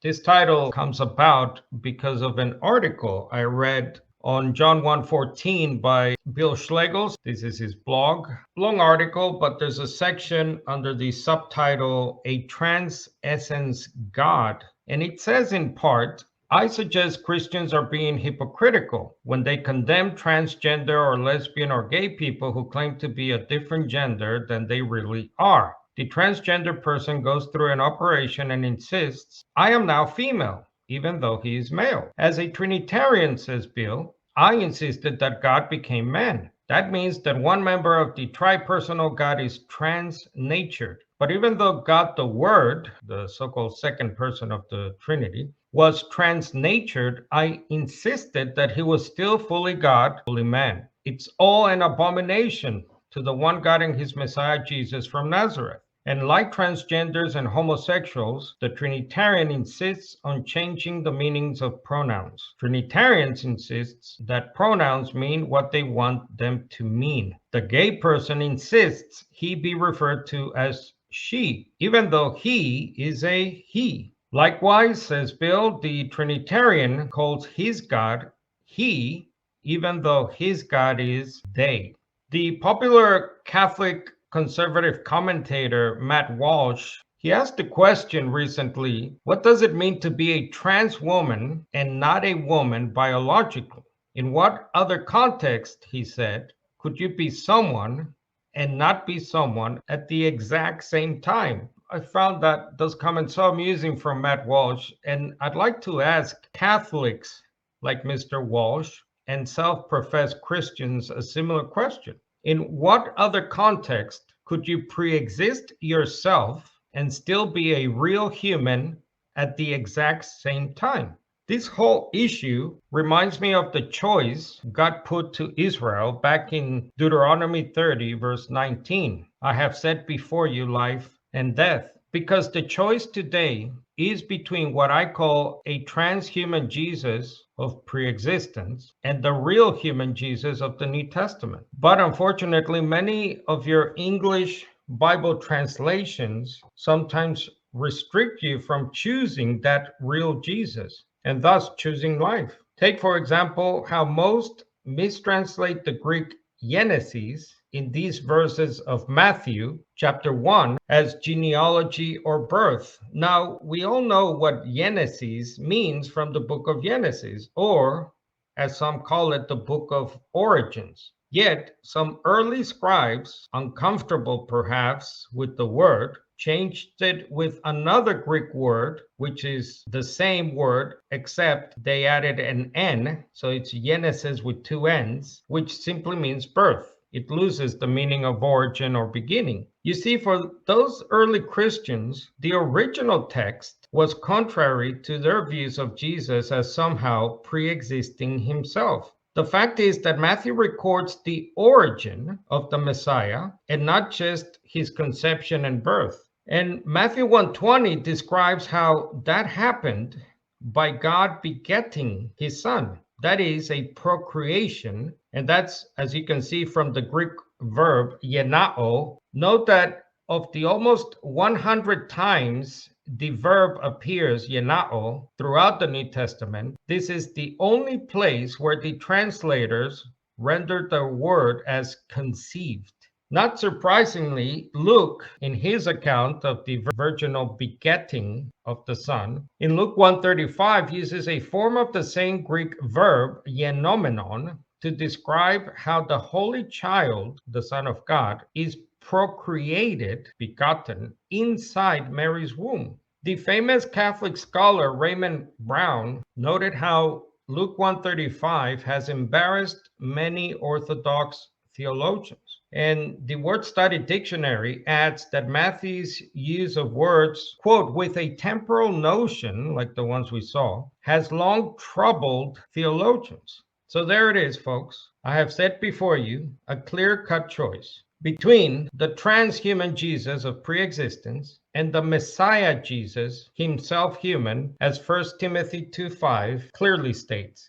This title comes about because of an article I read on John 1:14 by Bill Schlegel. This is his blog. Long article, but there's a section under the subtitle, A Trans Essence God. And it says in part, I suggest Christians are being hypocritical when they condemn transgender or lesbian or gay people who claim to be a different gender than they really are. The transgender person goes through an operation and insists, I am now female, even though he is male. As a Trinitarian, says Bill, I insisted that God became man. That means that one member of the tripersonal God is trans-natured. But even though God the Word, the so-called second person of the Trinity, was trans-natured, I insisted that he was still fully God, fully man. It's all an abomination to the one God and his Messiah Jesus from Nazareth. And like transgenders and homosexuals, the Trinitarian insists on changing the meanings of pronouns. Trinitarians insist that pronouns mean what they want them to mean. The gay person insists he be referred to as she, even though he is a he. Likewise, says Bill, the Trinitarian calls his God he, even though his God is they. The popular Catholic conservative commentator Matt Walsh, he asked the question recently, what does it mean to be a trans woman and not a woman biologically? In what other context, he said, could you be someone and not be someone at the exact same time? I found that those comments so amusing from Matt Walsh, and I'd like to ask Catholics like Mr. Walsh and self-professed Christians a similar question. In what other context could you pre-exist yourself and still be a real human at the exact same time? This whole issue reminds me of the choice God put to Israel back in Deuteronomy 30, verse 19. I have set before you life and death, because the choice today is between what I call a transhuman Jesus of preexistence and the real human Jesus of the New Testament. But unfortunately, many of your English Bible translations sometimes restrict you from choosing that real Jesus and thus choosing life. Take, for example, how most mistranslate the Greek Genesis in these verses of Matthew chapter 1 as genealogy or birth. Now, we all know what Genesis means from the book of Genesis, or as some call it, the book of origins. Yet, some early scribes, uncomfortable perhaps with the word, changed it with another Greek word, which is the same word, except they added an N, so it's Genesis with two N's, which simply means birth. It loses the meaning of origin or beginning. You see, for those early Christians, the original text was contrary to their views of Jesus as somehow pre-existing himself. The fact is that Matthew records the origin of the Messiah and not just his conception and birth. And Matthew 1:20 describes how that happened by God begetting his son. That is a procreation, and that's, as you can see from the Greek verb genao. Note that of the almost 100 times the verb appears, genao, throughout the New Testament, this is the only place where the translators rendered the word as conceived. Not surprisingly, Luke, in his account of the virginal begetting of the Son, in Luke 1:35 uses a form of the same Greek verb, genomenon, to describe how the Holy Child, the Son of God, is procreated, begotten, inside Mary's womb. The famous Catholic scholar Raymond Brown noted how Luke 1:35 has embarrassed many Orthodox theologians. And the Word Study Dictionary adds that Matthew's use of words, quote, with a temporal notion, like the ones we saw, has long troubled theologians. So there it is, folks. I have set before you a clear-cut choice between the transhuman Jesus of preexistence and the Messiah Jesus, himself human, as 1 Timothy 2:5 clearly states.